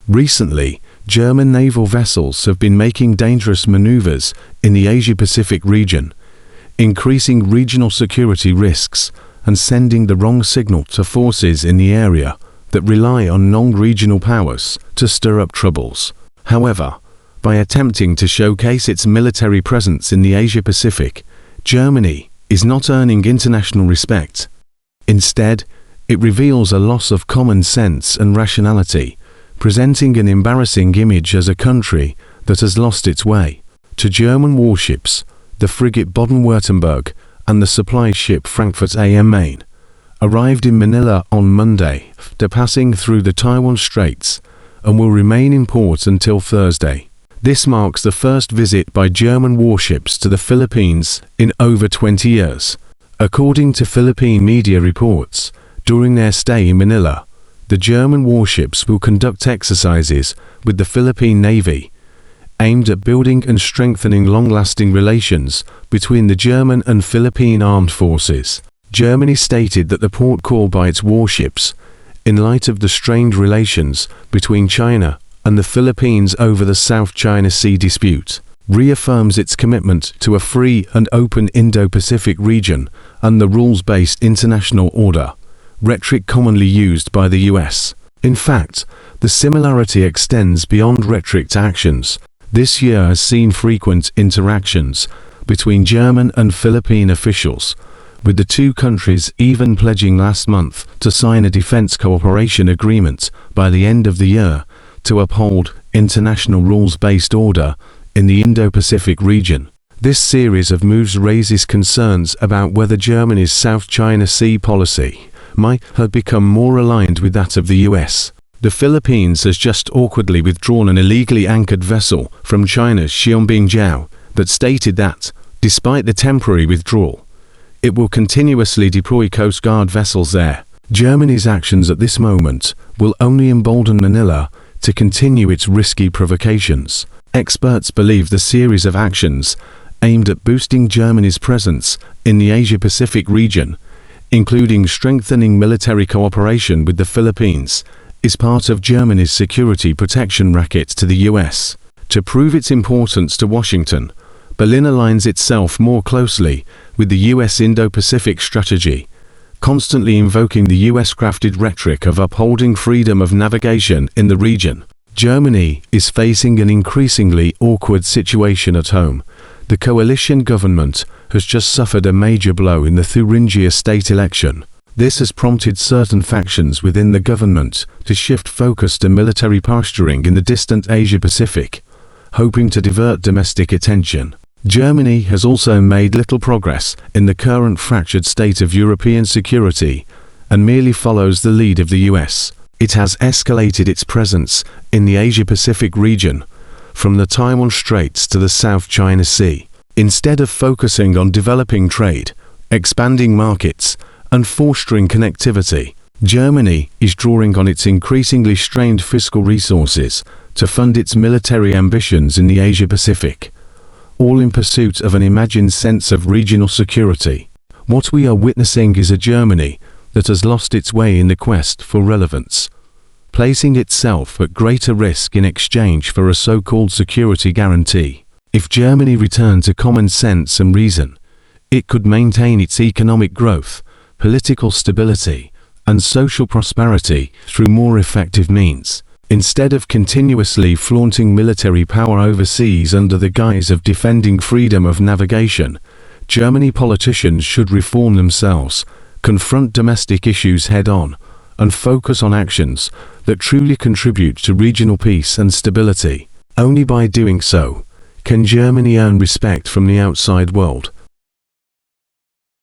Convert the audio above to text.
Recently, German naval vessels have been making dangerous maneuvers in the Asia-Pacific region, increasing regional security risks and sending the wrong signal to forces in the area that rely on non-regional powers to stir up troubles. However, by attempting to showcase its military presence in the Asia-Pacific, Germany is not earning international respect. Instead, it reveals a loss of common sense and rationality, presenting an embarrassing image as a country that has lost its way. To German warships, the frigate Baden-Württemberg and the supply ship Frankfurt am Main arrived in Manila on Monday, passing through the Taiwan Straits, and will remain in port until Thursday. This marks the first visit by German warships to the Philippines in over 20 years. According to Philippine media reports, during their stay in Manila, the German warships will conduct exercises with the Philippine Navy, aimed at building and strengthening long-lasting relations between the German and Philippine armed forces. Germany stated that the port call by its warships, in light of the strained relations between China and the Philippines over the South China Sea dispute, reaffirms its commitment to a free and open Indo-Pacific region and the rules-based international order, rhetoric commonly used by the US. In fact, the similarity extends beyond rhetoric to actions. This year has seen frequent interactions between German and Philippine officials, with the two countries even pledging last month to sign a defense cooperation agreement by the end of the year to uphold international rules-based order in the Indo-Pacific region. This series of moves raises concerns about whether Germany's South China Sea policy might have become more aligned with that of the US. The Philippines has just awkwardly withdrawn an illegally anchored vessel from China's Xiaobingjiao that stated that, despite the temporary withdrawal, it will continuously deploy Coast Guard vessels there. Germany's actions at this moment will only embolden Manila to continue its risky provocations. Experts believe the series of actions aimed at boosting Germany's presence in the Asia-Pacific region, including strengthening military cooperation with the Philippines, is part of Germany's security protection racket to the US. To prove its importance to Washington, Berlin aligns itself more closely with the US Indo-Pacific strategy, constantly invoking the US-crafted rhetoric of upholding freedom of navigation in the region. Germany is facing an increasingly awkward situation at home. The coalition government has just suffered a major blow in the Thuringia state election. This has prompted certain factions within the government to shift focus to military posturing in the distant Asia-Pacific, hoping to divert domestic attention. Germany has also made little progress in the current fractured state of European security and merely follows the lead of the US. It has escalated its presence in the Asia-Pacific region, from the Taiwan Straits to the South China Sea. Instead of focusing on developing trade, expanding markets, and fostering connectivity, Germany is drawing on its increasingly strained fiscal resources to fund its military ambitions in the Asia-Pacific, all in pursuit of an imagined sense of regional security. What we are witnessing is a Germany that has lost its way in the quest for relevance, placing itself at greater risk in exchange for a so-called security guarantee. If Germany returned to common sense and reason, it could maintain its economic growth, political stability, and social prosperity through more effective means. Instead of continuously flaunting military power overseas under the guise of defending freedom of navigation, Germany politicians should reform themselves, confront domestic issues head-on, and focus on actions that truly contribute to regional peace and stability. Only by doing so can Germany earn respect from the outside world.